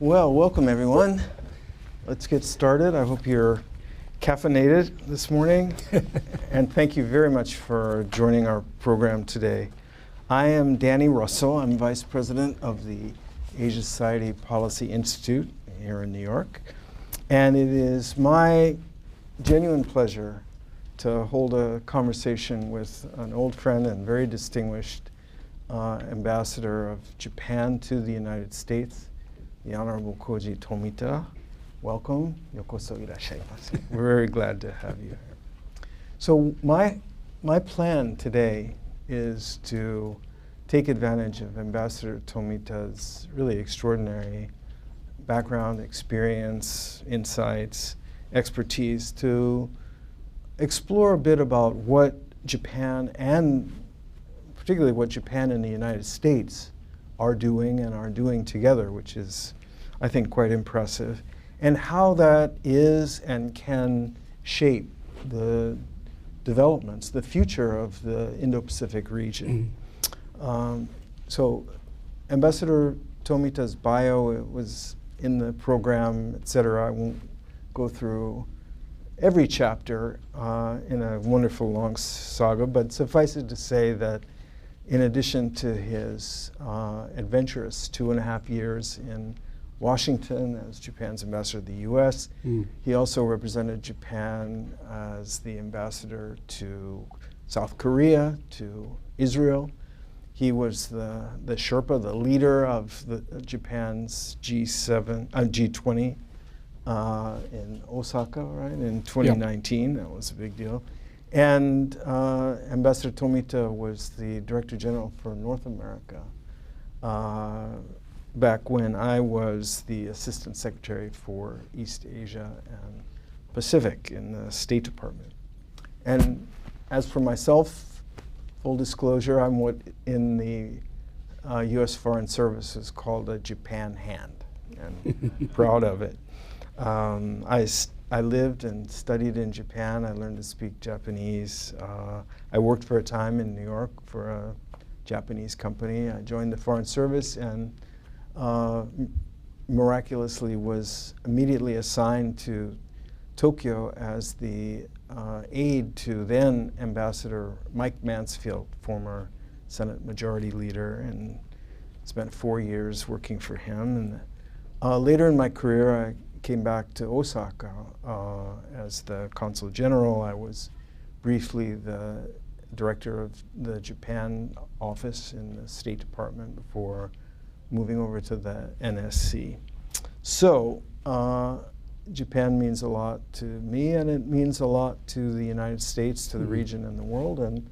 Well, welcome everyone. Let's get started. I hope you're caffeinated this morning. And thank you very much for joining our program today. I am Danny Russel. I'm Vice President of the Asia Society Policy Institute here in New York. And it is my genuine pleasure to hold a conversation with an old friend and very distinguished ambassador of Japan to the United States, the Honorable Koji Tomita. Welcome. Yokoso irashaimasu. We're very glad to have you here. So my plan today is to take advantage of Ambassador Tomita's really extraordinary background, experience, insights, expertise to explore a bit about what Japan and particularly what Japan and the United States are doing and are doing together, which is, I think, quite impressive, and how that is and can shape the developments, the future of the Indo-Pacific region. So Ambassador Tomita's bio, it was in the program, et cetera. I won't go through every chapter in a wonderful long saga, but suffice it to say that in addition to his adventurous 2.5 years in Washington as Japan's ambassador to the U.S., he also represented Japan as the ambassador to South Korea, to Israel. He was the Sherpa, the leader of Japan's G20 in Osaka, right, in 2019. That was a big deal. And Ambassador Tomita was the Director General for North America back when I was the Assistant Secretary for East Asia and Pacific in the State Department. And as for myself, full disclosure, I'm what in the U.S. Foreign Service is called a Japan hand, and proud of it. I lived and studied in Japan. I learned to speak Japanese. I worked for a time in New York for a Japanese company. I joined the Foreign Service and miraculously was immediately assigned to Tokyo as the aide to then Ambassador Mike Mansfield, former Senate Majority Leader, and spent 4 years working for him. And later in my career, I came back to Osaka as the Consul General. I was briefly the director of the Japan office in the State Department before moving over to the NSC. So Japan means a lot to me, and it means a lot to the United States, to the region and the world, and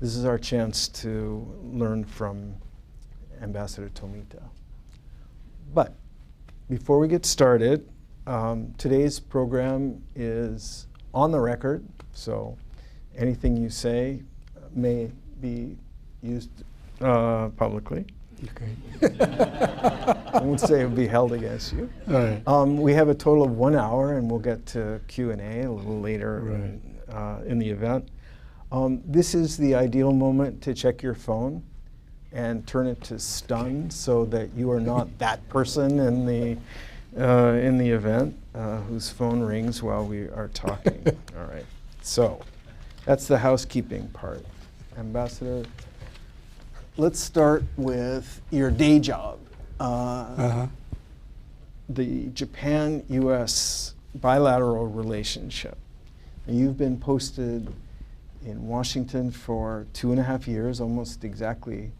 this is our chance to learn from Ambassador Tomita. But before we get started, today's program is on the record, so anything you say may be used publicly. Okay. I won't say it will be held against you. All right. We have a total of 1 hour, and we'll get to Q&A a little later in the event. This is the ideal moment to check your phone and turn it to stun so that you are not that person in the event whose phone rings while we are talking. All right. So that's the housekeeping part. Ambassador, let's start with your day job. The Japan-U.S. bilateral relationship. You've been posted in Washington for 2.5 years, almost exactly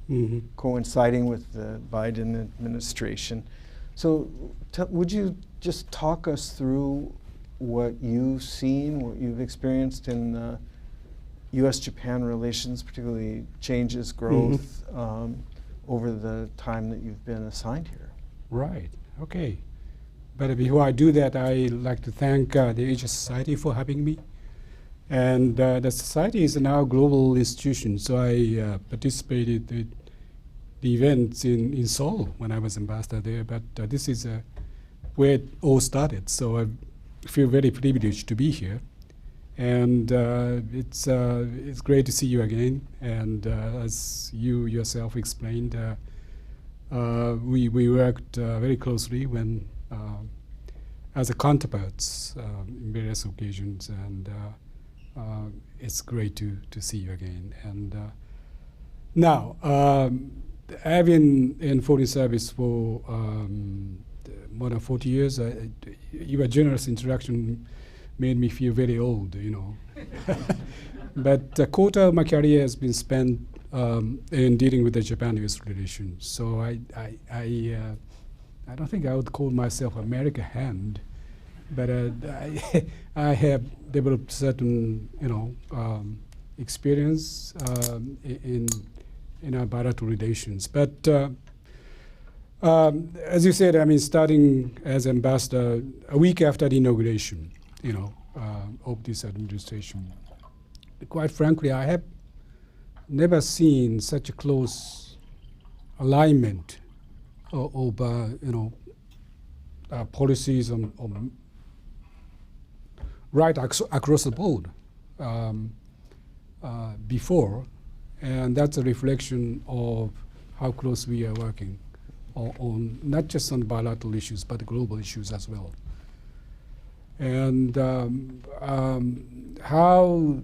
coinciding with the Biden administration. So would you just talk us through what you've seen, what you've experienced in U.S.-Japan relations, particularly changes, growth, over the time that you've been assigned here? Right. Okay. But before I do that, I'd like to thank the Asia Society for having me. And the society is now a global institution, so I participated in the events in Seoul when I was ambassador there. But this is where it all started, so I feel very privileged to be here. And it's great to see you again. And as you yourself explained, we worked very closely when as a counterparts in various occasions, and it's great to see you again. And now, I've been in foreign service for more than 40 years. Your generous introduction made me feel very old, you know. But a quarter of my career has been spent in dealing with the Japan-US relations. So I don't think I would call myself American hand, but I have developed certain, you know, experience in our bilateral relations. But as you said, I mean, starting as ambassador a week after the inauguration, you know, of this administration, quite frankly, I have never seen such a close alignment of you know, policies on right across the board before, and that's a reflection of how close we are working on not just on bilateral issues but global issues as well. And how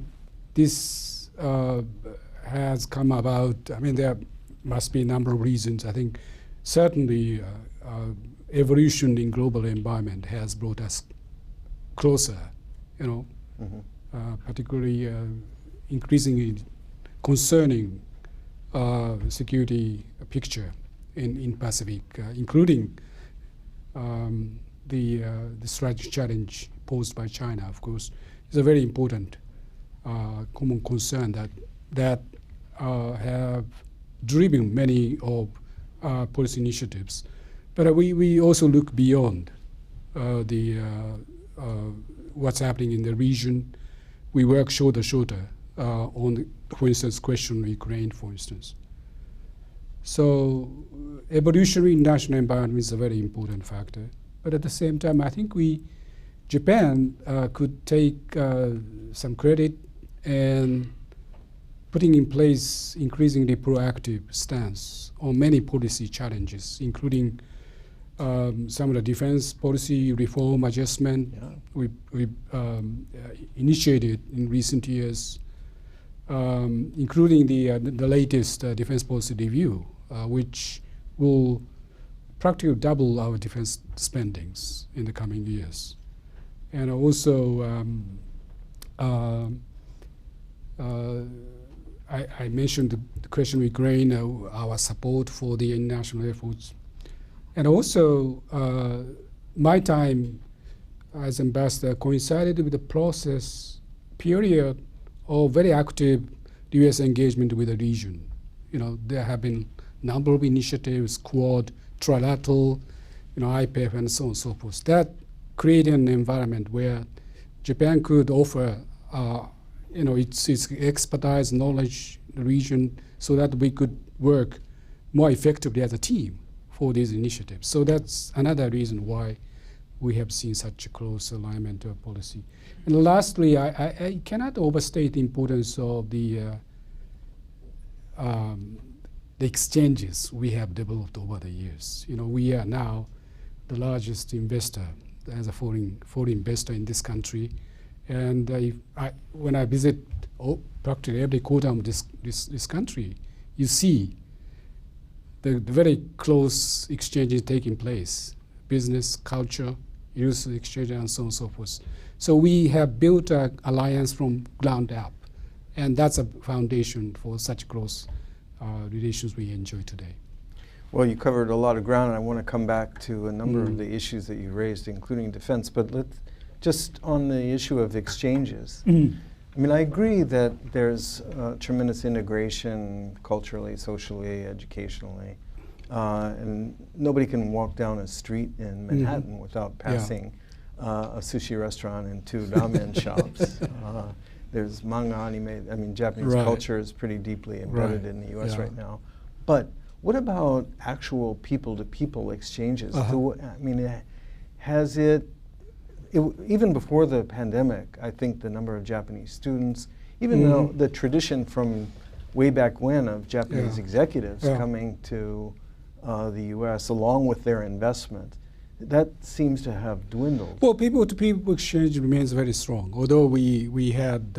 this has come about, I mean, there must be a number of reasons. I think certainly evolution in global environment has brought us closer, you know, particularly increasingly concerning security picture in Pacific, including the strategic challenge posed by China, of course, is a very important common concern that have driven many of policy initiatives. But we also look beyond what's happening in the region. We work shoulder to shoulder on, for instance, question of Ukraine, for instance. So evolutionary international environment is a very important factor. But at the same time, I think Japan could take some credit and putting in place increasingly proactive stance on many policy challenges, including some of the defense policy reform adjustment we initiated in recent years, including the latest defense policy review, which will practically double our defense spendings in the coming years. And also, I mentioned the question of Ukraine, our support for the international efforts. And also, my time as ambassador coincided with the period of very active U.S. engagement with the region. You know, there have been a number of initiatives, Quad, trilateral, you know, APEC, and so on and so forth. That created an environment where Japan could offer, you know, its expertise, knowledge, in the region, so that we could work more effectively as a team for these initiatives. So that's another reason why we have seen such a close alignment of policy. And lastly, I cannot overstate the importance of the exchanges we have developed over the years. You know, we are now the largest investor as a foreign investor in this country. And when I visit practically every quarter of this country, you see the very close exchanges taking place, business, culture, youth exchange, and so on and so forth. So we have built an alliance from ground up, and that's a foundation for such close relations we enjoy today. Well, you covered a lot of ground, and I want to come back to a number of the issues that you raised, including defense. But let's just on the issue of exchanges. I mean, I agree that there's tremendous integration culturally, socially, educationally, and nobody can walk down a street in Manhattan without passing a sushi restaurant and 2 ramen shops. There's manga, anime. I mean, Japanese culture is pretty deeply embedded in the U.S. right now. But what about actual people-to-people exchanges? I mean, has it, even before the pandemic, I think the number of Japanese students, even though the tradition from way back when of Japanese executives coming to the U.S. along with their investment, that seems to have dwindled. Well, people-to-people exchange remains very strong. Although we had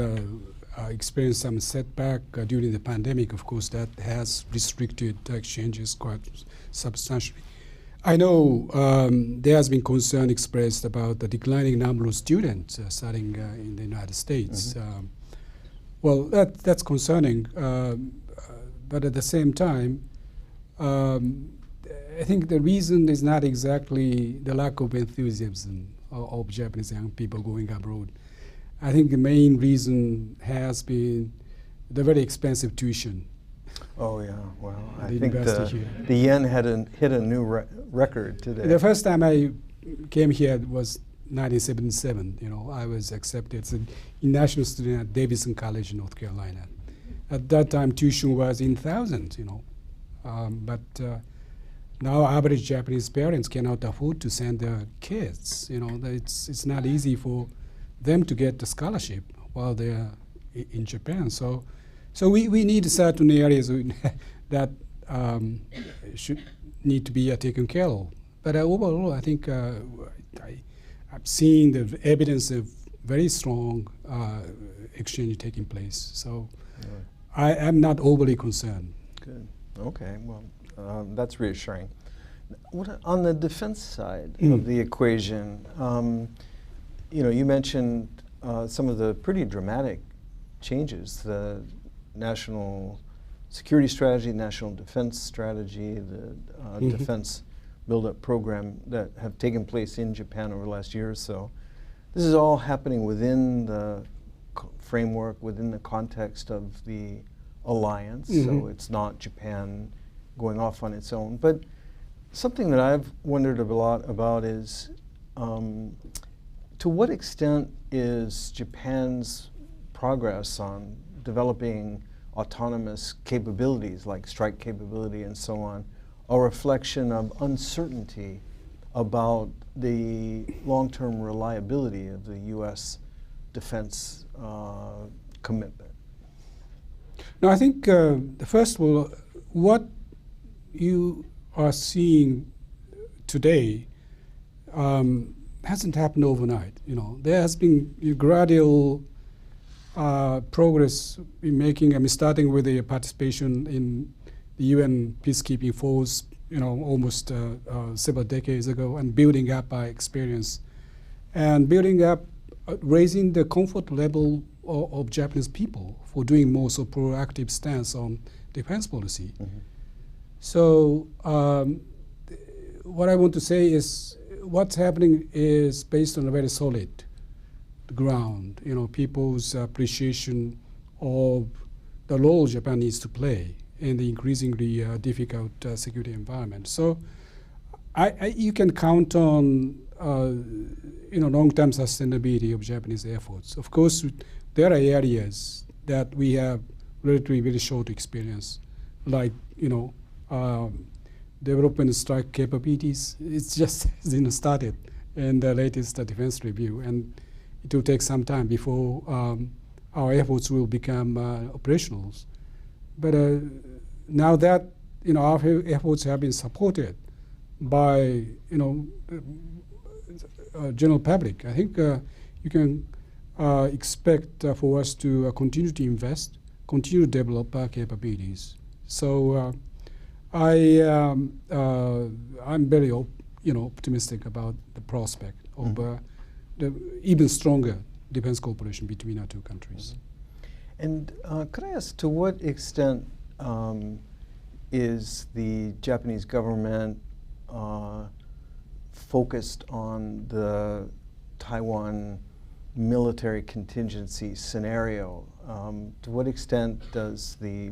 experienced some setback during the pandemic, of course, that has restricted exchanges quite substantially. I know there has been concern expressed about the declining number of students studying in the United States. Mm-hmm. Well, that's concerning, but at the same time, I think the reason is not exactly the lack of enthusiasm of Japanese young people going abroad. I think the main reason has been the very expensive tuition. Oh yeah, well, I The think university here. the yen had hit a new record today. The first time I came here was 1977. You know, I was accepted as a national student at Davidson College in North Carolina. At that time, tuition was in thousands. You know, but now average Japanese parents cannot afford to send their kids. You know, it's not easy for them to get the scholarship while they're in Japan. So we need certain areas that should need to be taken care of. But overall, I think I've seen the evidence of very strong exchange taking place. So I am not overly concerned. Good. Okay. Well, that's reassuring. On the defense side of the equation, you mentioned some of the pretty dramatic changes, the national security strategy, national defense strategy, the defense build-up program that have taken place in Japan over the last year or so. This is all happening within the framework, within the context of the alliance, so it's not Japan going off on its own. But something that I've wondered a lot about is to what extent is Japan's progress on developing autonomous capabilities like strike capability and so on a reflection of uncertainty about the long-term reliability of the U.S. defense commitment? No, I think first of all, what you are seeing today hasn't happened overnight. You know, there has been a gradual progress in making. I mean, starting with the participation in the UN peacekeeping force, you know, almost several decades ago, and building up our experience, and building up, raising the comfort level of Japanese people for doing more so proactive stance on defense policy. So what I want to say is what's happening is based on a very solid ground. You know, people's appreciation of the role Japan needs to play in the increasingly difficult security environment. So you can count on long-term sustainability of Japanese efforts. Of course, there are areas that we have relatively very short experience, like development strike capabilities. It's just started in the latest defense review, and it will take some time before our efforts will become operational. But now that our efforts have been supported by general public, I think you can expect for us to continue to invest, continue to develop our capabilities. So I'm very optimistic about the prospect of the even stronger defense cooperation between our two countries. And could I ask, to what extent is the Japanese government focused on the Taiwan military contingency scenario? To what extent does the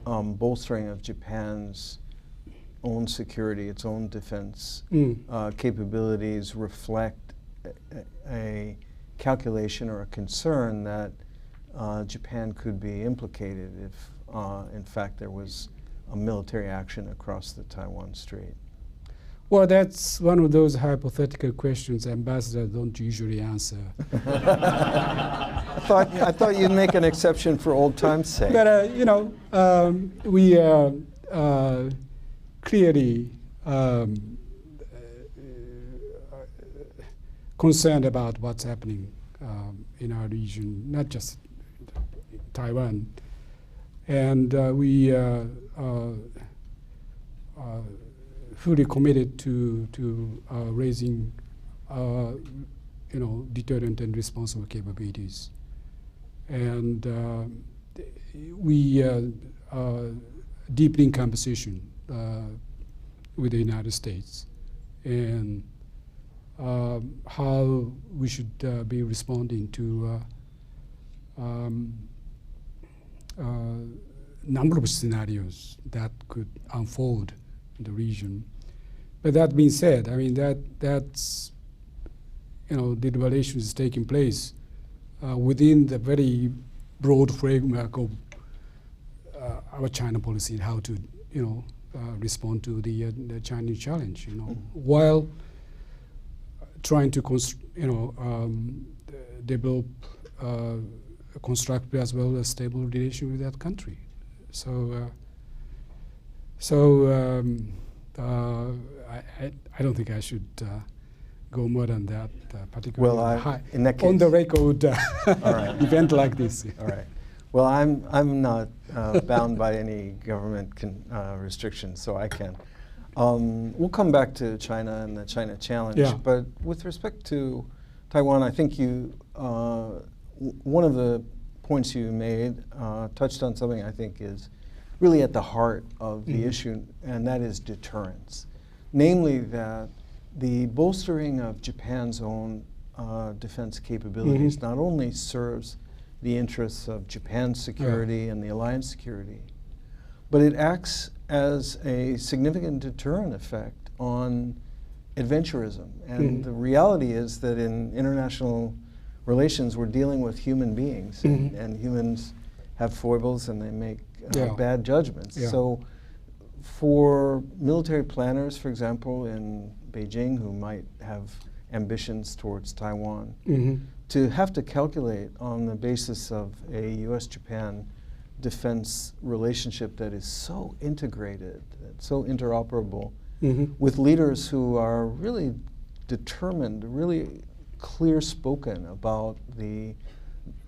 bolstering of Japan's own security, its own defense capabilities reflect a calculation or a concern that Japan could be implicated if, in fact, there was a military action across the Taiwan Strait? Well, that's one of those hypothetical questions ambassadors don't usually answer. I thought you'd make an exception for old time's sake. But we clearly concerned about what's happening in our region, not just Taiwan. And we fully committed to raising, deterrent and responsible capabilities. And we deepening conversation with the United States and how we should be responding to number of scenarios that could unfold in the region. But that being said, I mean that's the evaluation is taking place within the very broad framework of our China policy and how to respond to the Chinese challenge. While trying to develop a constructive as well as stable relation with that country. I don't think I should go more than that, particularly in that case, on the record right. event like this. All right. Well, I'm not bound by any government restrictions, so I can. We'll come back to China and the China challenge, Yeah. but with respect to Taiwan, I think one of the points you made touched on something I think is really at the heart of the issue, and that is deterrence. Namely that the bolstering of Japan's own defense capabilities not only serves the interests of Japan's security and the alliance security, but it acts as a significant deterrent effect on adventurism. And the reality is that in international relations, we're dealing with human beings, and humans have foibles and they make bad judgments. Yeah. So for military planners, for example, in Beijing, who might have ambitions towards Taiwan, to have to calculate on the basis of a U.S. Japan defense relationship that is so integrated, so interoperable, with leaders who are really determined, really clear-spoken about the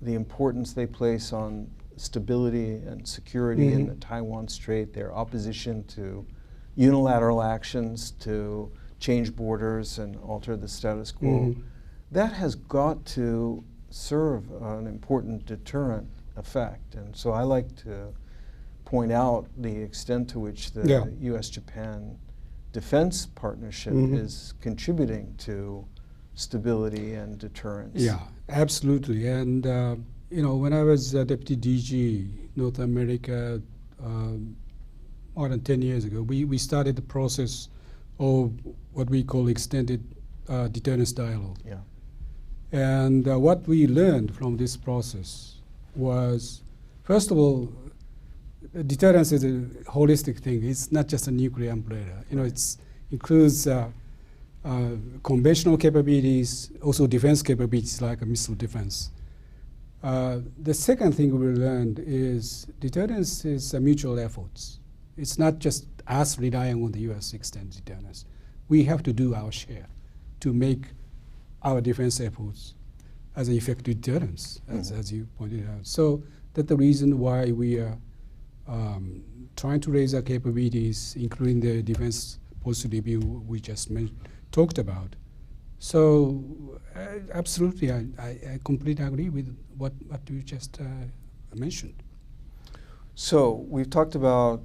importance they place on stability and security in the Taiwan Strait, their opposition to unilateral actions to change borders and alter the status quo. That has got to serve an important deterrent effect. And so I like to point out the extent to which the U.S. Japan defense partnership is contributing to stability and deterrence. Yeah, absolutely. And when I was Deputy DG North America more than 10 years ago, we started the process of what we call extended deterrence dialogue. Yeah. And what we learned from this process was, first of all, deterrence is a holistic thing. It's not just a nuclear umbrella. It includes conventional capabilities, also defense capabilities like a missile defense. The second thing we learned is deterrence is a mutual efforts. It's not just us relying on the U.S. extended deterrence. We have to do our share to make our defense efforts as an effective deterrence, as you pointed out. So that's the reason why we are trying to raise our capabilities, including the defense policy review we just talked about. So absolutely, I completely agree with what you just mentioned. So we've talked about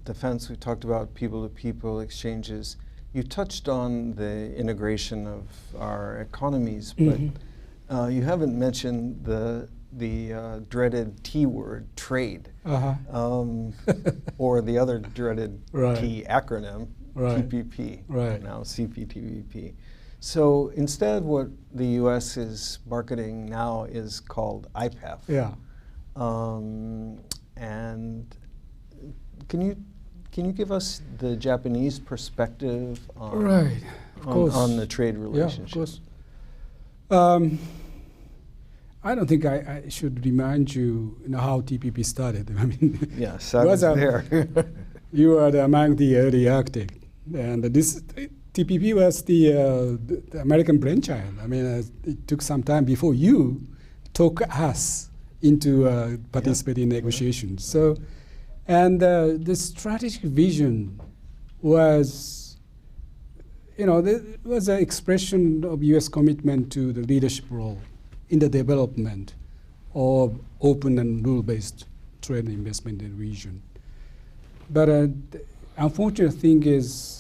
defense, we've talked about people-to-people exchanges. You touched on the integration of our economies, but you haven't mentioned the dreaded T word, trade, or the other dreaded T acronym, TPP, now CPTPP. So instead, what the U.S. is marketing now is called IPEF. Yeah. And can you give us the Japanese perspective on, on the trade relationship? Yeah, of course. I don't think I should remind you, how TPP started. I mean, yes, I was there. You are among the early architects, and this TPP was the American brainchild. I mean, it took some time before you took us into participating in negotiations. So, and the strategic vision was, was an expression of U.S. commitment to the leadership role in the development of open and rule-based trade and investment in the region. But the unfortunate thing is,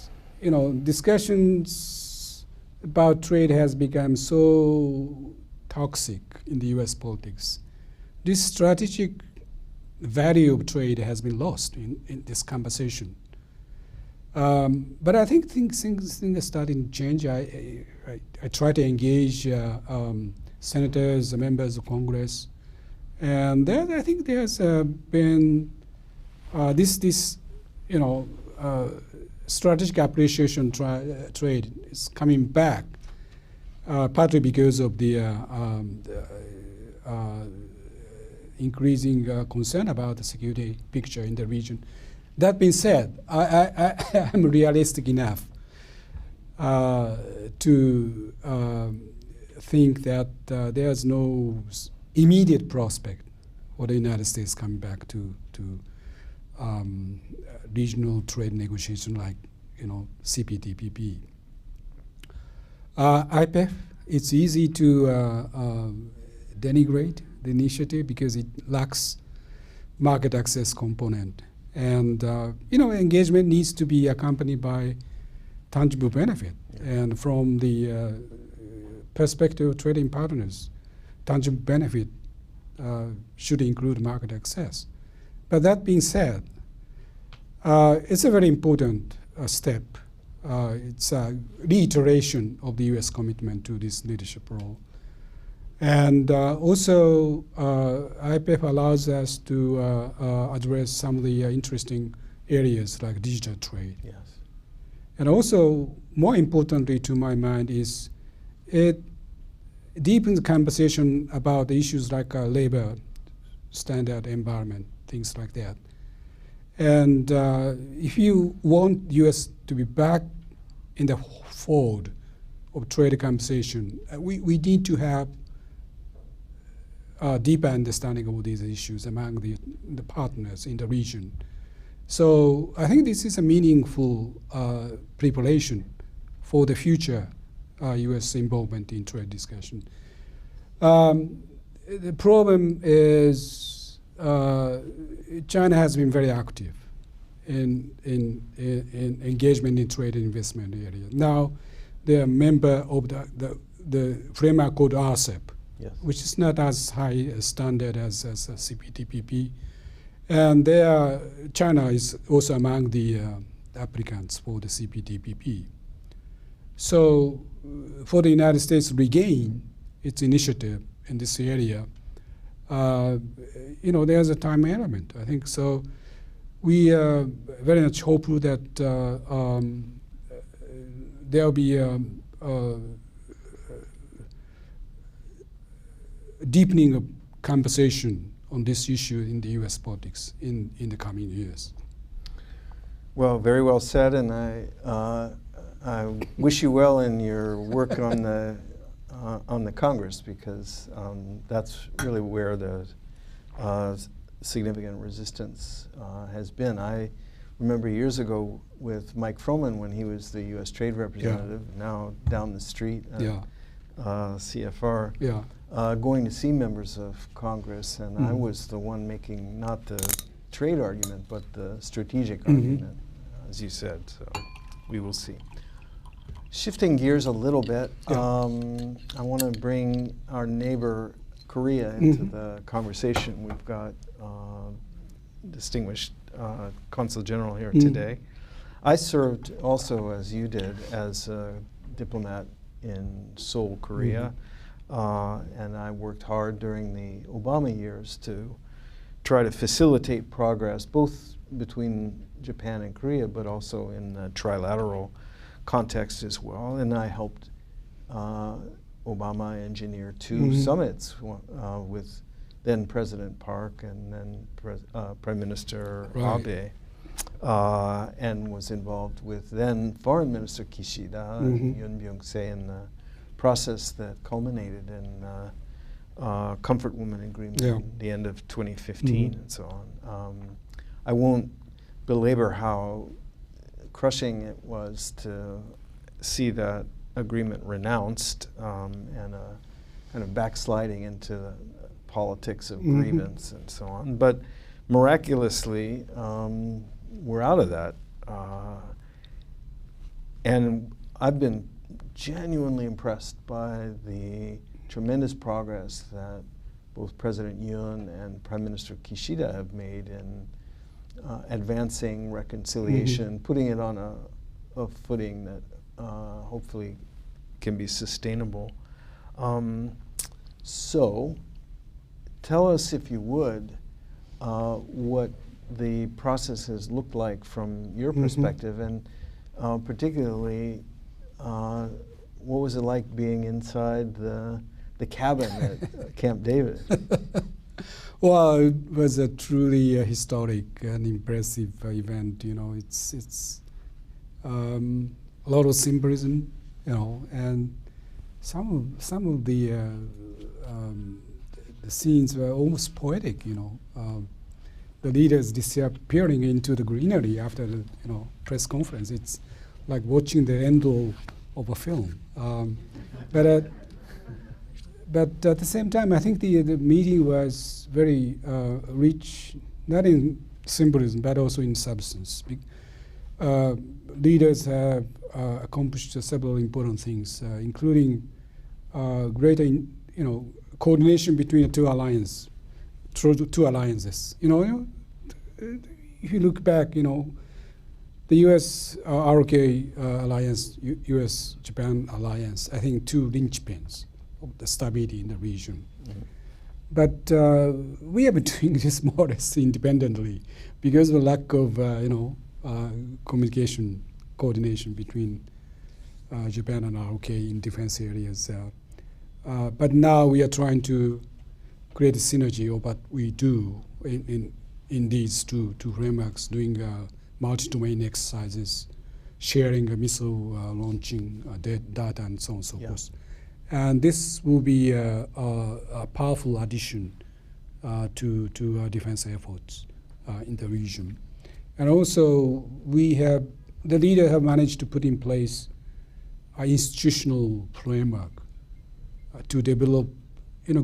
discussions about trade has become so toxic in the U.S. politics. This strategic value of trade has been lost in this conversation. But I think things are starting to change. I try to engage senators, members of Congress, and I think there's been this strategic appreciation trade is coming back, partly because of the increasing concern about the security picture in the region. That being said, I am realistic enough to think that there's no immediate prospect for the United States coming back to regional trade negotiation like CPTPP. IPEF, it's easy to denigrate the initiative because it lacks market access component. And engagement needs to be accompanied by tangible benefit. Yeah. And from the perspective of trading partners, tangible benefit should include market access. But that being said, it's a very important step. It's a reiteration of the U.S. commitment to this leadership role. And also, IPEF allows us to address some of the interesting areas like digital trade. Yes. And also, more importantly to my mind, is it deepens the conversation about the issues like labor standard, environment, things like that. And if you want U.S. to be back in the fold of trade conversation, we need to have a deeper understanding of these issues among the partners in the region. So I think this is a meaningful preparation for the future U.S. involvement in trade discussion. The problem is China has been very active in engagement in trade and investment area. Now they are a member of the framework called RCEP, yes, which is not as high a standard as CPTPP. And China is also among the applicants for the CPTPP. So for the United States to regain its initiative in this area, there's a time element, I think. So we are very much hopeful that there'll be deepening of conversation on this issue in the U.S. politics in the coming years. Well, very well said, and I wish you well in your work on the Congress, because that's really where the significant resistance has been. I remember years ago with Mike Froman when he was the U.S. Trade Representative, yeah, now down the street at yeah, CFR, yeah, going to see members of Congress, and I was the one making not the trade argument, but the strategic argument, as you said, so we will see. Shifting gears a little bit, yeah, I want to bring our neighbor Korea into the conversation. We've got distinguished Consul General here today. I served also, as you did, as a diplomat in Seoul, Korea, and I worked hard during the Obama years to try to facilitate progress both between Japan and Korea, but also in the trilateral context as well. And I helped Obama engineer two summits with then President Park and then Prime Minister Abe. and was involved with then Foreign Minister Kishida and Yoon Byung-se in the process that culminated in Comfort Woman Agreement at the end of 2015 and so on. I won't belabor how crushing it was to see that agreement renounced and a kind of backsliding into the politics of grievance and so on. But miraculously, we're out of that. And I've been genuinely impressed by the tremendous progress that both President Yoon and Prime Minister Kishida have made in advancing reconciliation, putting it on a footing that hopefully can be sustainable. So tell us, if you would, what the process has looked like from your perspective, and particularly what was it like being inside the cabin at Camp David? Well, it was a truly historic and impressive event. You know, it's a lot of symbolism, you know, and some of the scenes were almost poetic. You know, the leaders disappearing into the greenery after the press conference. It's like watching the end of a film. But at the same time, I think the meeting was very rich, not in symbolism, but also in substance. Leaders have accomplished several important things, including greater, coordination between the two alliances. If you look back, the U.S. ROK alliance, U.S. Japan alliance, I think two linchpins of the stability in the region. But we have been doing this more or less independently because of the lack of communication, coordination between Japan and ROK in defense areas. But now we are trying to create a synergy of what we do in these two frameworks, doing multi-domain exercises, sharing missile launching data and so on and so forth. And this will be a powerful addition to our defense efforts in the region. And also, the leaders have managed to put in place an institutional framework to develop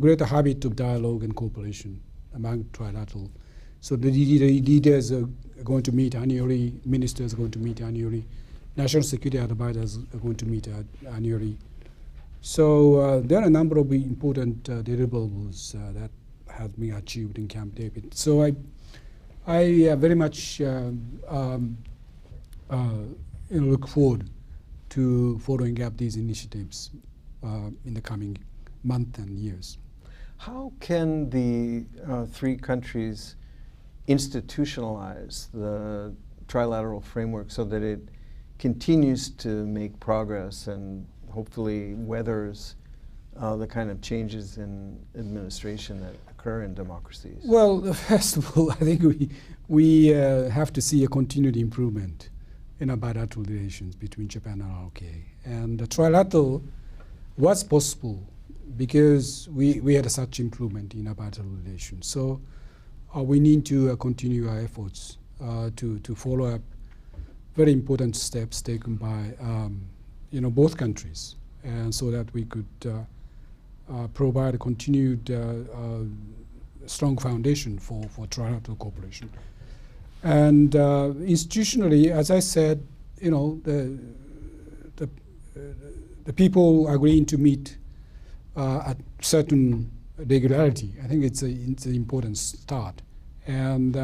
greater habit of dialogue and cooperation among trilateral. So the leaders are going to meet annually, ministers are going to meet annually, national security advisors are going to meet annually. So there are a number of important deliverables that have been achieved in Camp David. So I very much look forward to following up these initiatives in the coming months and years. How can the three countries institutionalize the trilateral framework so that it continues to make progress and hopefully weathers the kind of changes in administration that occur in democracies? Well, first of all, I think we have to see a continued improvement in our bilateral relations between Japan and ROK. And the trilateral was possible because we had such improvement in our bilateral relations. So we need to continue our efforts to follow up very important steps taken by both countries, and so that we could provide a continued strong foundation for trilateral cooperation. And institutionally, as I said, the people agreeing to meet at certain regularity, I think it's an important start. And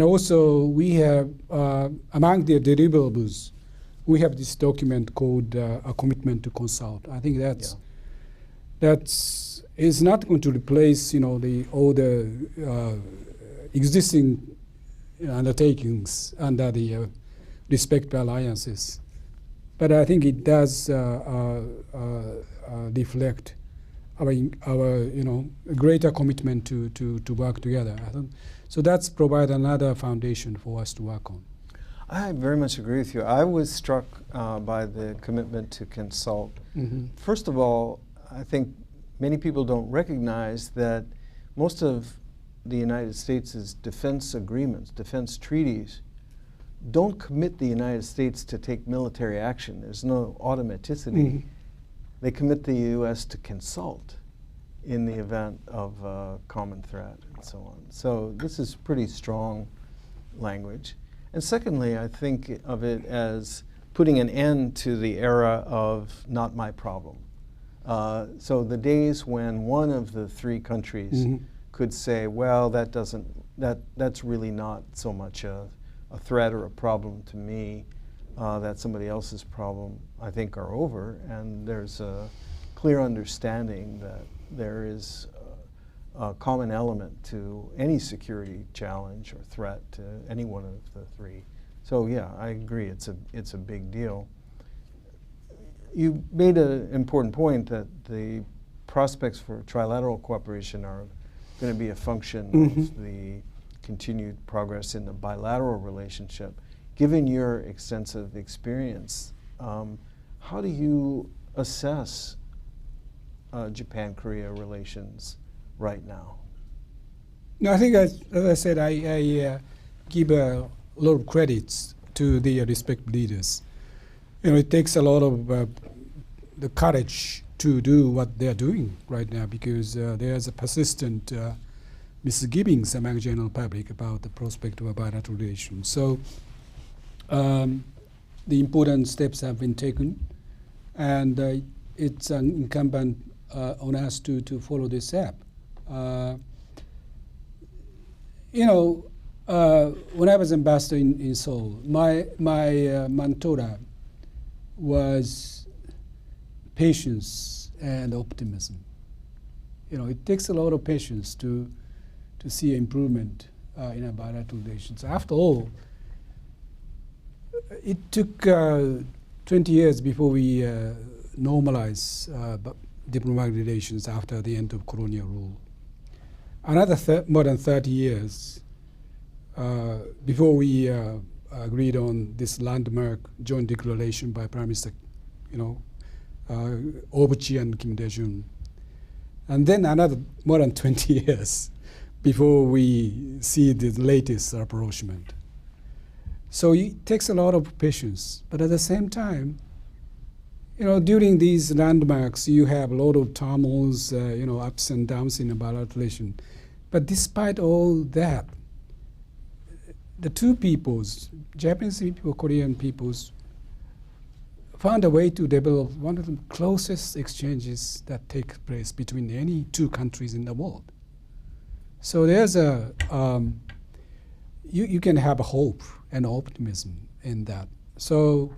also we have, among the deliverables, we have this document called a commitment to consult. I think that's is not going to replace all the existing undertakings under the respective alliances, but I think it does reflect greater commitment to work together. So that's provide another foundation for us to work on. I very much agree with you. I was struck by the commitment to consult. Mm-hmm. First of all, I think many people don't recognize that most of the United States' defense agreements, defense treaties, don't commit the United States to take military action. There's no automaticity. Mm-hmm. They commit the U.S. to consult in the event of a common threat and so on. So this is pretty strong language. And secondly, I think of it as putting an end to the era of not my problem. So the days when one of the three countries Mm-hmm. could say, well, that's really not so much a threat or a problem to me, that's somebody else's problem, I think are over. And there's a clear understanding that there is a common element to any security challenge or threat to any one of the three. So yeah, I agree, it's a big deal. You made an important point that the prospects for trilateral cooperation are going to be a function Mm-hmm. of the continued progress in the bilateral relationship. Given your extensive experience, how do you assess Japan-Korea relations right now? No, I think as I said, I give a lot of credits to the respective leaders. It takes a lot of the courage to do what they're doing right now, because there's a persistent misgivings among general public about the prospect of a bilateral relation. So the important steps have been taken, and it's incumbent on us to follow this up. When I was ambassador in Seoul, my mantra was patience and optimism. It takes a lot of patience to see improvement in our bilateral relations. After all, it took 20 years before we normalize diplomatic relations after the end of colonial rule. Another more than 30 years before we agreed on this landmark joint declaration by Prime Minister, Obuchi and Kim Dae-jun. And then another more than 20 years before we see the latest approachment. So it takes a lot of patience. But at the same time, during these landmarks, you have a lot of turmoils, ups and downs in a bilateral relation. But despite all that, the two peoples, Japanese people, Korean peoples, found a way to develop one of the closest exchanges that take place between any two countries in the world. So there's you can have a hope and optimism in that. So,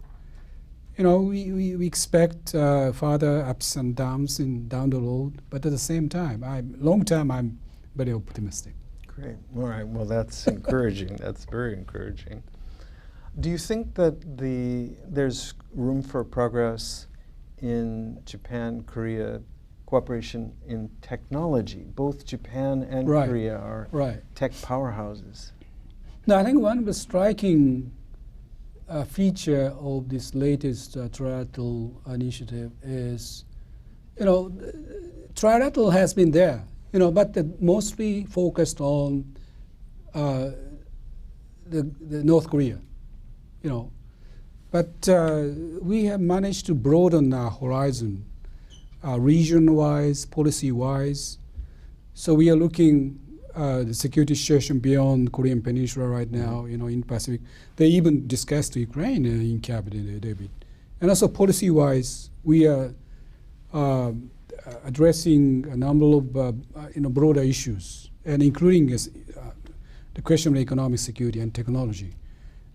we expect further ups and downs down the road, but at the same time, long term, I'm very optimistic. Great. All right. Well, that's encouraging. That's very encouraging. Do you think that there's room for progress in Japan-Korea cooperation in technology? Both Japan and Right. Korea are Right. tech powerhouses. Now, I think one of the striking feature of this latest trilateral initiative is, trilateral has been there, but mostly focused on the North Korea, But we have managed to broaden our horizon, region-wise, policy-wise. So we are looking the security situation beyond Korean Peninsula right now, in Pacific. They even discussed Ukraine in cabinet, David. And also policy-wise, we are addressing a number of broader issues, and including the question of economic security and technology.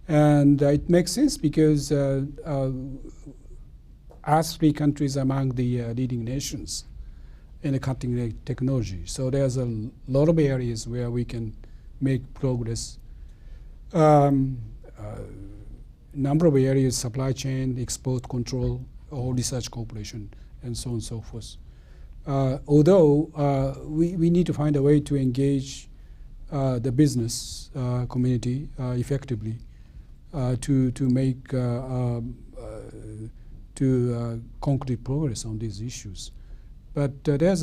And it makes sense because us three countries are among the leading nations in the cutting-edge technology. So there's a lot of areas where we can make progress. Number of areas: supply chain, export control, all research cooperation, and so on and so forth. although we need to find a way to engage the business community effectively to make concrete progress on these issues. But there's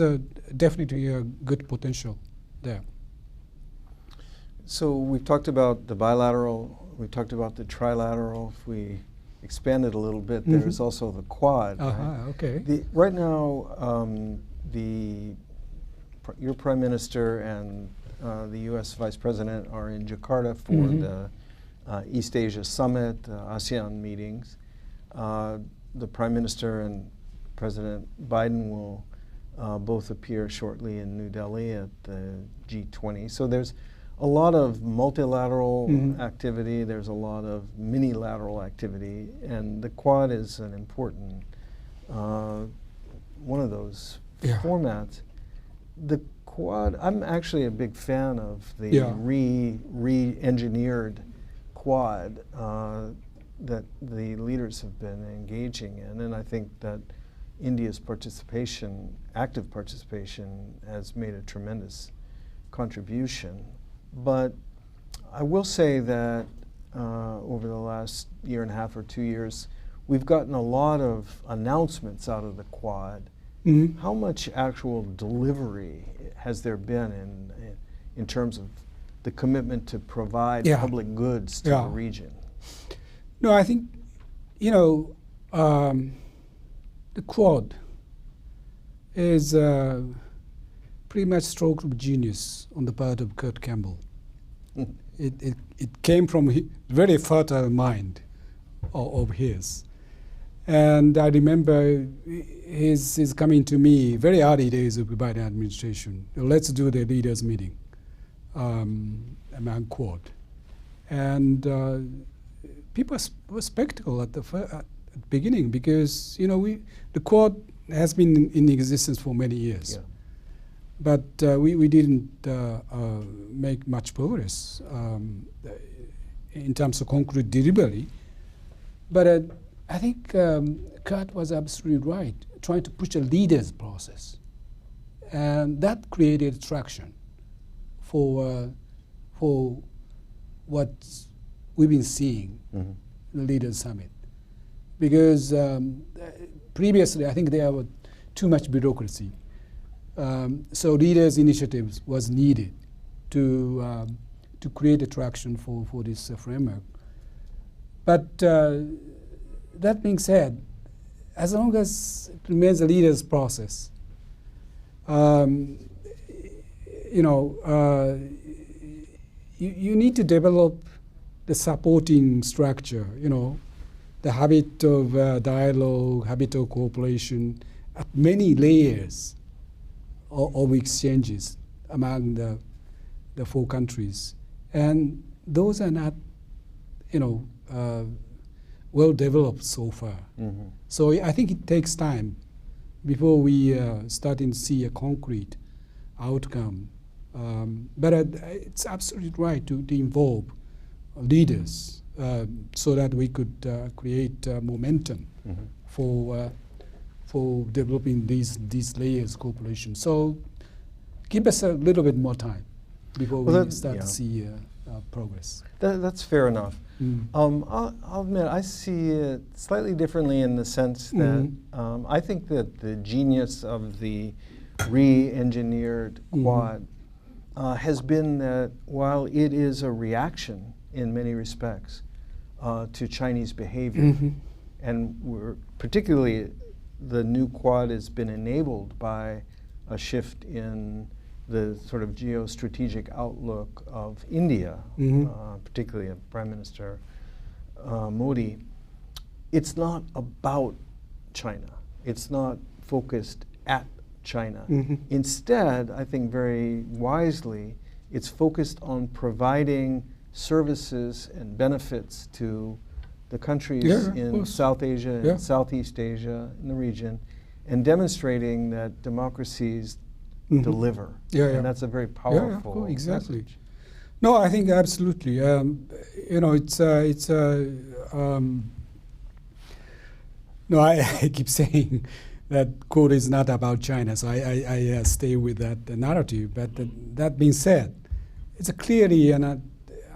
definitely a good potential there. So we've talked about the bilateral, we've talked about the trilateral. If we expand it a little bit, there's also the Quad. Right? Okay. Right now, your Prime Minister and the U.S. Vice President are in Jakarta for the East Asia Summit, ASEAN meetings. The Prime Minister and President Biden will both appear shortly in New Delhi at the G20. So there's a lot of multilateral activity, there's a lot of mini-lateral activity, and the Quad is an important one of those formats. The Quad, I'm actually a big fan of the re-engineered Quad that the leaders have been engaging in, and I think that India's participation, active participation, has made a tremendous contribution. But I will say that over the last year and a half or 2 years, we've gotten a lot of announcements out of the Quad. How much actual delivery has there been in terms of the commitment to provide public goods to the region? No, I think, the Quad is pretty much stroke of genius on the part of Kurt Campbell. It came from a very fertile mind of his. And I remember his coming to me very early days of the Biden administration. Let's do the leaders meeting among Quad. And people were skeptical at the beginning because, the Quad has been in existence for many years. Yeah. But we didn't make much progress in terms of concrete delivery. But I think Kurt was absolutely right, trying to push a leaders process. And that created traction for what we've been seeing in the Leaders Summit. Because previously, I think there was too much bureaucracy. So leaders' initiatives was needed to create attraction for this framework. But that being said, as long as it remains a leaders' process, you need to develop the supporting structure, the habit of dialogue, habit of cooperation at many layers of exchanges among the four countries. And those are not, well developed so far. So I think it takes time before we starting to see a concrete outcome. But it's absolutely right to involve leaders so that we could create momentum for developing these layers of cooperation. So give us a little bit more time before we start to see progress. That's fair enough. I'll admit I see it slightly differently in the sense that I think that the genius of the re-engineered Quad has been that while it is a reaction in many respects to Chinese behavior, and particularly the new Quad has been enabled by a shift in the sort of geostrategic outlook of India, particularly of Prime Minister Modi. It's not about China. It's not focused at China. Instead, I think very wisely, it's focused on providing services and benefits to the countries in South Asia and Southeast Asia, in the region, and demonstrating that democracies deliver. And that's a very powerful message. No, I think absolutely. No, I keep saying that quote is not about China, so I stay with that narrative. But that being said, it's clearly an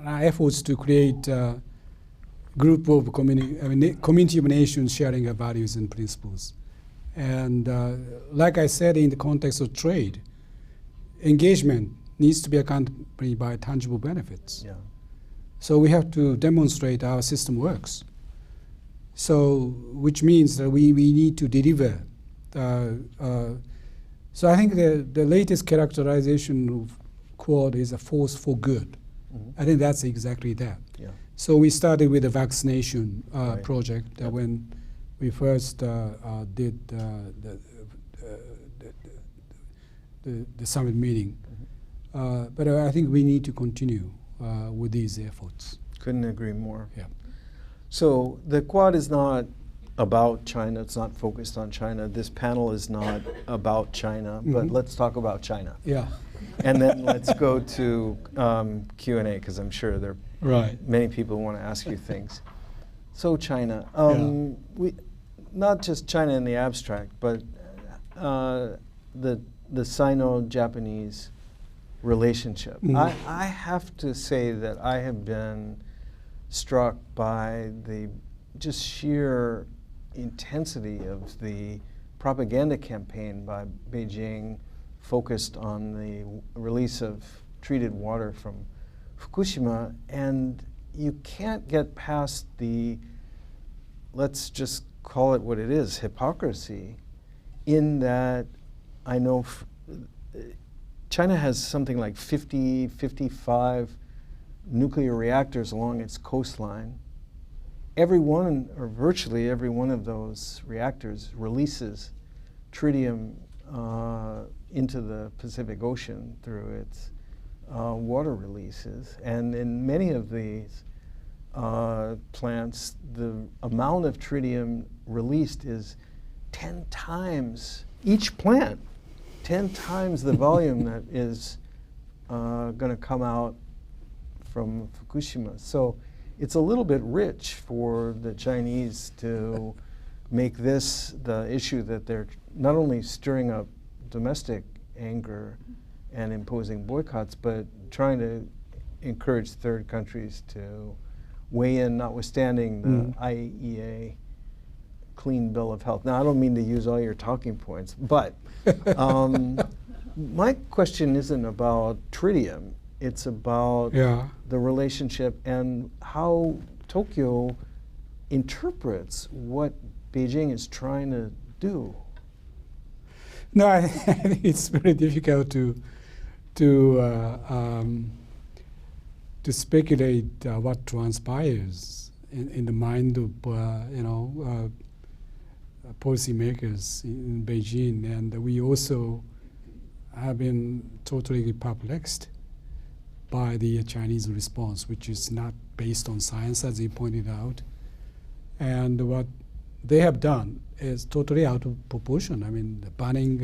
efforts to create a group of community of nations sharing our values and principles. And like I said, in the context of trade, engagement needs to be accompanied by tangible benefits. Yeah. So we have to demonstrate our system works. So, which means that we need to deliver. So I think the latest characterization of Quad is a force for good. Mm-hmm. I think that's exactly that. Yeah. So we started with the vaccination Right. project Yep. when we first did the summit meeting. Mm-hmm. But I think we need to continue with these efforts. Couldn't agree more. Yeah. So the Quad is not about China. It's not focused on China. This panel is not about China, but Mhm. let's talk about China. Yeah. And then let's go to Q&A, because I'm sure there are Right. many people who want to ask you things. So China, Yeah. we, not just China in the abstract, but the Sino-Japanese relationship. Mhm. I have to say that I have been struck by the just sheer intensity of the propaganda campaign by Beijing focused on the release of treated water from Fukushima, and you can't get past the, let's just call it what it is, hypocrisy, in that I know China has something like 50, 55 nuclear reactors along its coastline. Every one, or virtually every one of those reactors, releases tritium into the Pacific Ocean through its water releases. And in many of these plants, the amount of tritium released is 10 times, each plant, 10 times the volume that is going to come out from Fukushima. So it's a little bit rich for the Chinese to make this the issue that they're not only stirring up domestic anger and imposing boycotts, but trying to encourage third countries to weigh in, notwithstanding the IAEA clean bill of health. Now, I don't mean to use all your talking points, but my question isn't about tritium. It's about the relationship and how Tokyo interprets what Beijing is trying to do. No, I think it's very difficult to speculate what transpires in the mind of policymakers in Beijing, and we also have been totally perplexed by the Chinese response, which is not based on science, as you pointed out. And what they have done is totally out of proportion. I mean, the banning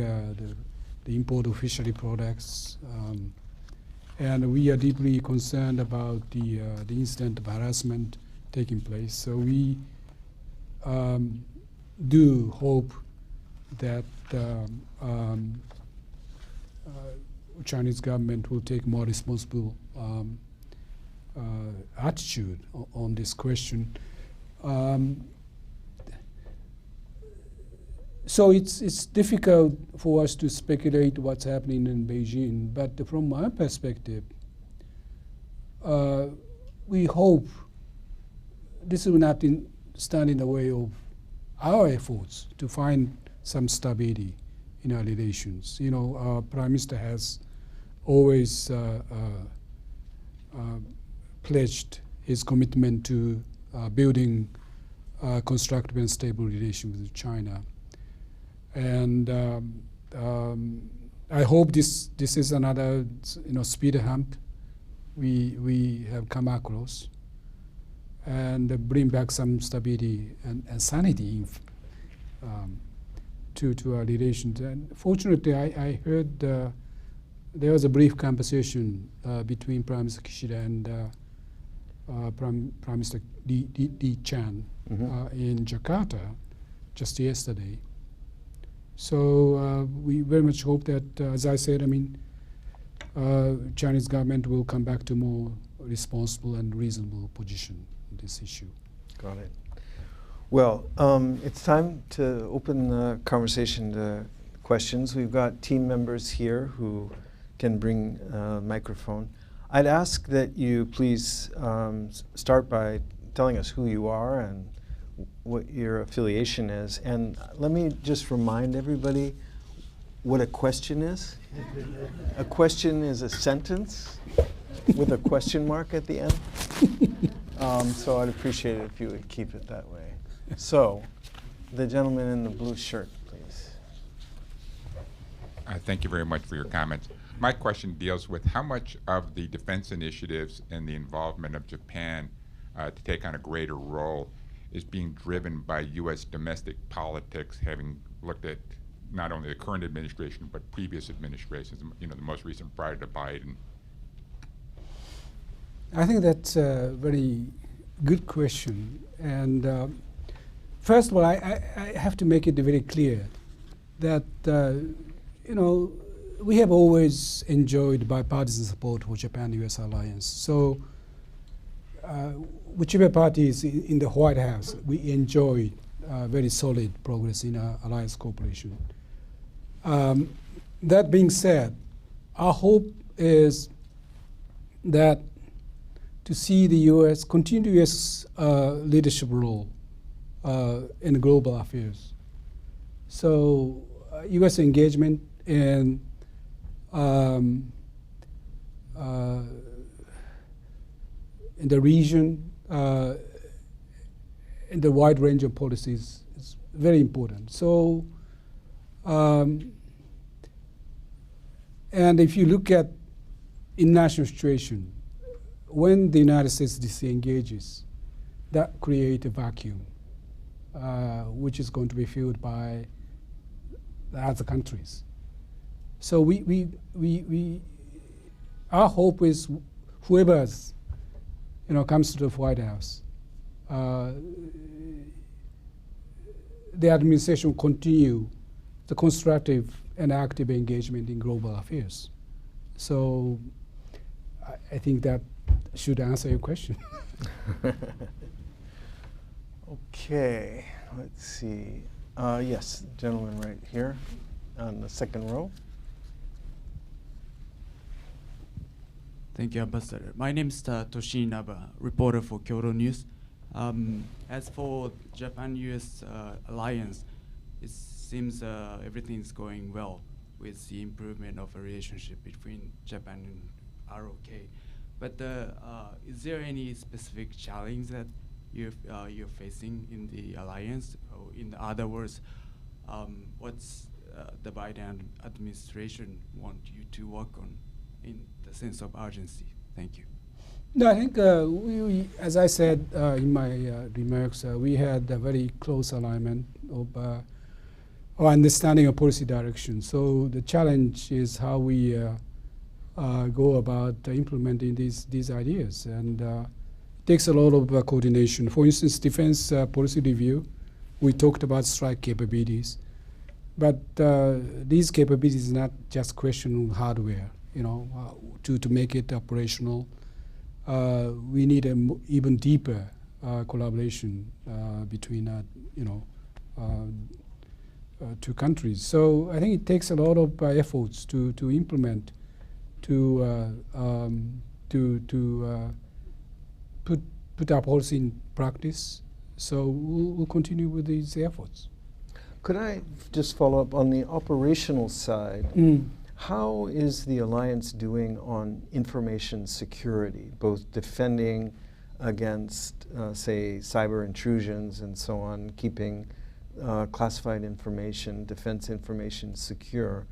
the import of fishery products, and we are deeply concerned about the incident of harassment taking place. So we do hope that Chinese government will take more responsible attitude on this question. So it's difficult for us to speculate what's happening in Beijing, but from my perspective, we hope this will not stand in the way of our efforts to find some stability in our relations. You know, our Prime Minister has always pledged his commitment to building constructive and stable relations with China. And I hope this is another speed hump we have come across, and bring back some stability and sanity to our relations. And fortunately, I heard there was a brief conversation between Prime Minister Kishida and Prime Minister Li Qiang in Jakarta just yesterday. So we very much hope that, as I said, Chinese government will come back to more responsible and reasonable position on this issue. Got it. Well, it's time to open the conversation to questions. We've got team members here who can bring a microphone. I'd ask that you please start by telling us who you are and what your affiliation is. And let me just remind everybody what a question is. A question is a sentence with a question mark at the end. So I'd appreciate it if you would keep it that way. So, the gentleman in the blue shirt, please. Thank you very much for your comments. My question deals with how much of the defense initiatives and the involvement of Japan to take on a greater role is being driven by U.S. domestic politics, having looked at not only the current administration but previous administrations, the most recent prior to Biden. I think that's a very good question. And first of all, I have to make it very clear that, we have always enjoyed bipartisan support for Japan-U.S. alliance. So whichever party is in the White House, we enjoy very solid progress in our alliance cooperation. That being said, our hope is that to see the U.S. continue its leadership role in global affairs. So U.S. engagement in the region, in the wide range of policies is very important. So, and if you look at international situation, when the United States disengages, that creates a vacuum, which is going to be filled by the other countries. So our hope is whoever comes to the White House, the administration will continue the constructive and active engagement in global affairs. So I think that should answer your question. Okay, let's see. Yes, gentleman right here on the second row. Thank you, Ambassador. My name is Toshi Inaba, reporter for Kyoto News. As for Japan-U.S. alliance, it seems everything is going well with the improvement of a relationship between Japan and ROK. But is there any specific challenge that you're facing in the alliance? Or in other words, what's the Biden administration want you to work on in the sense of urgency? Thank you. No, I think we, as I said in my remarks, we had a very close alignment of our understanding of policy direction. So the challenge is how we go about implementing these ideas, and it takes a lot of coordination. For instance, defense policy review, we talked about strike capabilities, but these capabilities are not just question hardware. To make it operational, we need an even deeper collaboration between two countries. So I think it takes a lot of efforts to implement, to put our policy in practice. So we'll continue with these efforts. Could I just follow up on the operational side? How is the alliance doing on information security, both defending against, say, cyber intrusions and so on, keeping classified information, defense information secure,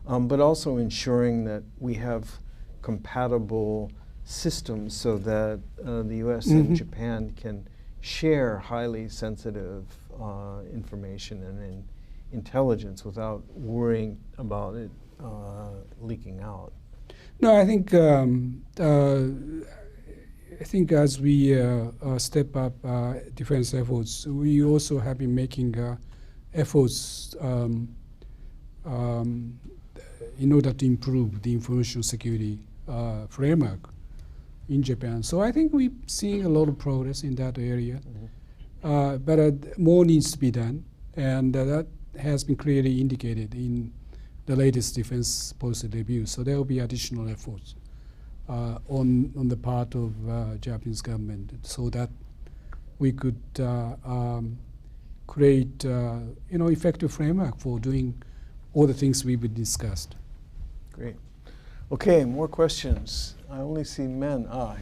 but also ensuring that we have compatible systems so that the U.S. and Japan can share highly sensitive information and intelligence without worrying about it leaking out? No, I think as we step up defense efforts, we also have been making efforts in order to improve the information security framework in Japan. So I think we're seeing a lot of progress in that area. But more needs to be done, and that has been clearly indicated in the latest defense policy review. So there will be additional efforts on the part of Japanese government so that we could create effective framework for doing all the things we've discussed. Great. Okay, more questions. I only see men. I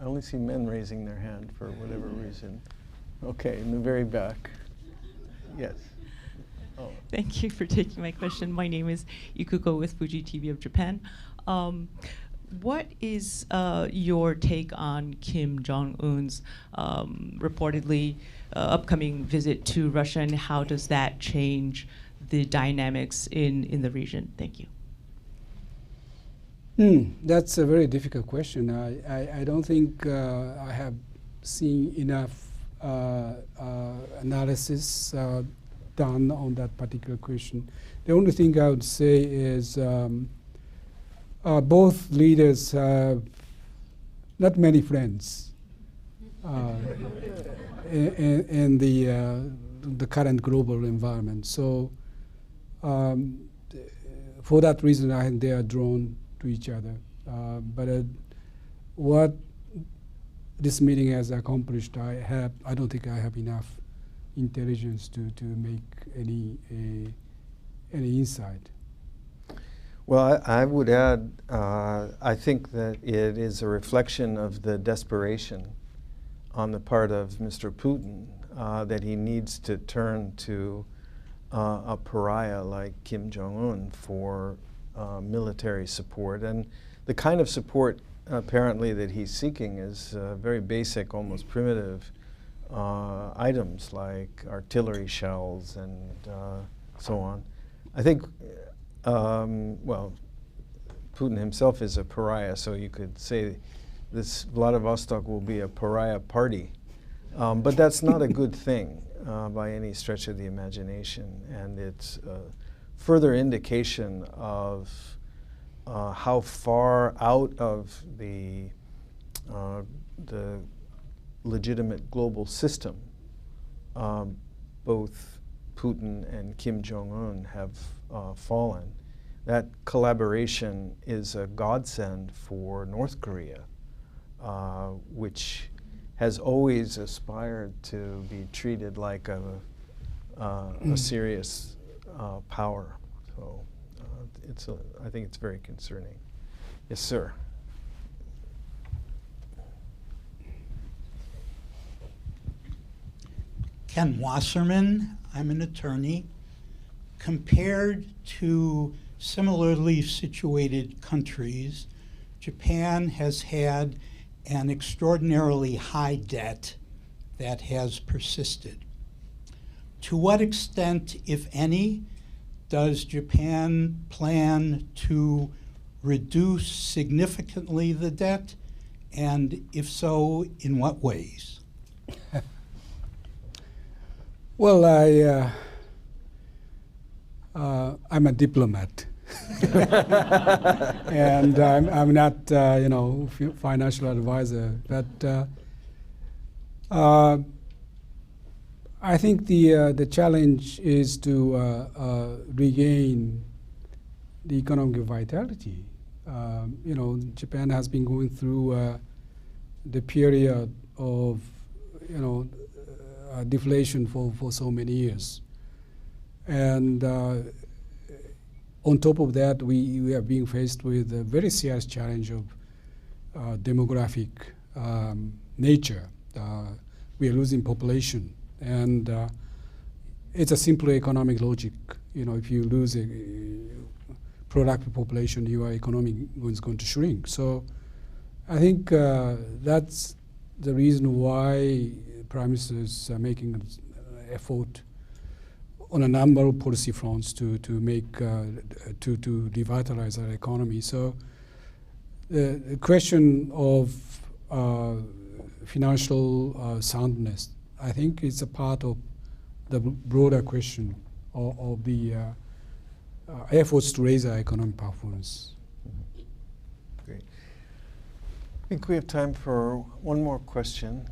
only see men raising their hand for whatever reason. Okay, in the very back. Yes. Oh. Thank you for taking my question. My name is Ikuko with Fuji TV of Japan. What is your take on Kim Jong-un's reportedly upcoming visit to Russia, and how does that change the dynamics in the region? Thank you. That's a very difficult question. I don't think I have seen enough analysis done on that particular question. The only thing I would say is both leaders have not many friends in the current global environment. So for that reason, I think they are drawn to each other. But what this meeting has accomplished, I don't think I have enough intelligence to make any insight. Well, I would add, I think that it is a reflection of the desperation on the part of Mr. Putin that he needs to turn to a pariah like Kim Jong-un for military support. And the kind of support apparently that he's seeking is very basic, almost primitive items like artillery shells and so on. I think, well, Putin himself is a pariah, so you could say this Vladivostok will be a pariah party. But that's not a good thing by any stretch of the imagination, and it's a further indication of how far out of the legitimate global system both Putin and Kim Jong-un have fallen. That collaboration is a godsend for North Korea, which has always aspired to be treated like a serious power. So I think it's very concerning. Yes, sir. Ken Wasserman, I'm an attorney. Compared to similarly situated countries, Japan has had an extraordinarily high debt that has persisted. To what extent, if any, does Japan plan to reduce significantly the debt? And if so, in what ways? Well, I'm a diplomat. And I'm not, financial advisor. But I think the challenge is to regain the economic vitality. Japan has been going through the period of, deflation for so many years. And on top of that, we are being faced with a very serious challenge of demographic nature. We are losing population, and it's a simple economic logic. If you lose a productive population, your economy is going to shrink. So I think that's the reason why Prime Minister is making an effort on a number of policy fronts to revitalize our economy. So the question of financial soundness, I think, is a part of the broader question of the efforts to raise our economic performance. Great. I think we have time for one more question.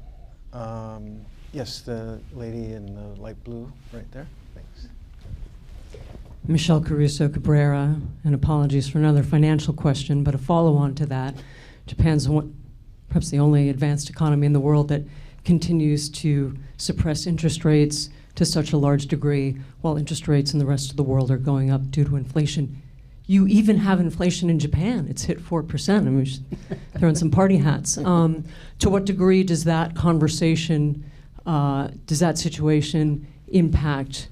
Yes, the lady in the light blue right there. Thanks. Michelle Caruso Cabrera, and apologies for another financial question, but a follow-on to that. Japan's perhaps the only advanced economy in the world that continues to suppress interest rates to such a large degree, while interest rates in the rest of the world are going up due to inflation. You even have inflation in Japan. It's hit 4%. I mean, we should throw in some party hats. To what degree does that conversation, does that situation impact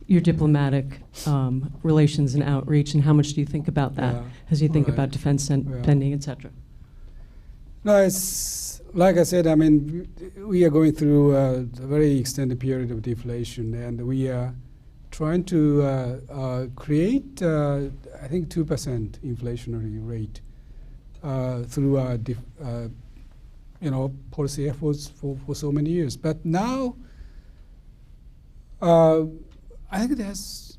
your diplomatic relations and outreach, and how much do you think about that as you think about defense spending, et cetera? No, it's like I said, I mean, we are going through a very extended period of deflation, and we are trying to create, I think, 2% inflationary rate through our policy efforts for so many years. But now, I think that's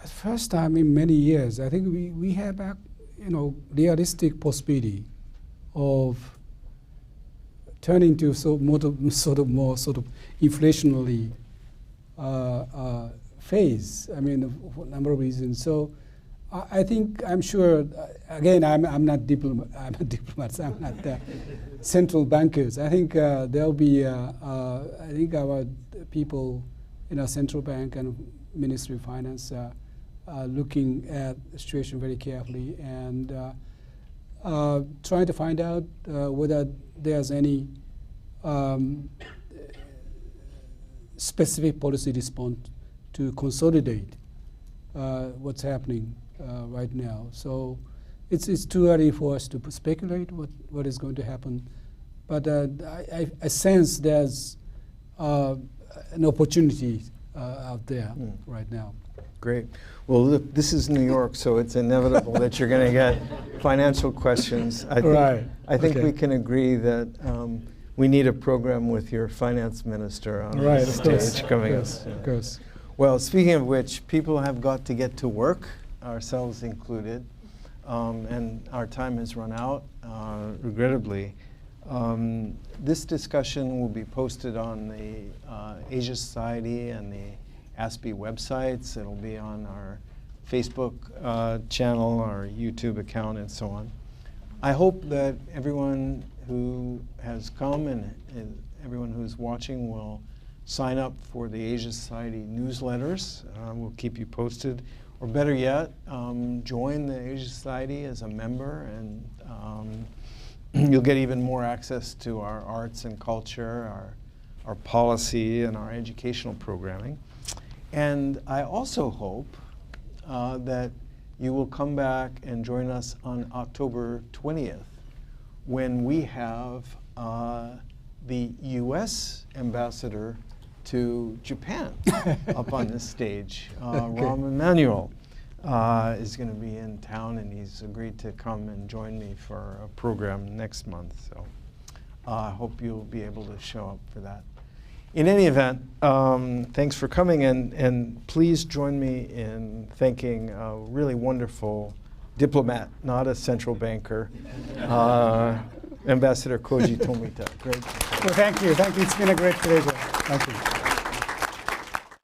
the first time in many years. I think we have realistic possibility of turning to sort of more inflationary phase. I mean, for a number of reasons. So I think, I'm sure, again, I'm not diplomat. I'm not diplomats. I'm not central bankers. I think there'll be. I think our people in our central bank and Ministry of Finance are looking at the situation very carefully and trying to find out whether there's any specific policy response to consolidate what's happening right now. So it's too early for us to speculate what is going to happen. But I sense there's an opportunity out there right now. Great. Well, look, this is New York, so it's inevitable that you're going to get financial questions. I think we can agree that we need a program with your finance minister on the stage coming up. Of course. Well, speaking of which, people have got to get to work, ourselves included, and our time has run out, regrettably. This discussion will be posted on the Asia Society and the ASPE websites. It'll be on our Facebook channel, our YouTube account, and so on. I hope that everyone who has come and everyone who's watching will sign up for the Asia Society newsletters. We'll keep you posted. Or better yet, join the Asia Society as a member, and you'll get even more access to our arts and culture, our policy, and our educational programming. And I also hope that you will come back and join us on October 20th when we have the U.S. ambassador to Japan up on this stage. Rahm Emanuel is going to be in town, and he's agreed to come and join me for a program next month. So I hope you'll be able to show up for that. In any event, thanks for coming, and please join me in thanking a really wonderful diplomat, not a central banker, Ambassador Koji Tomita. Great. Well, thank you. Thank you. It's been a great pleasure. Thank you.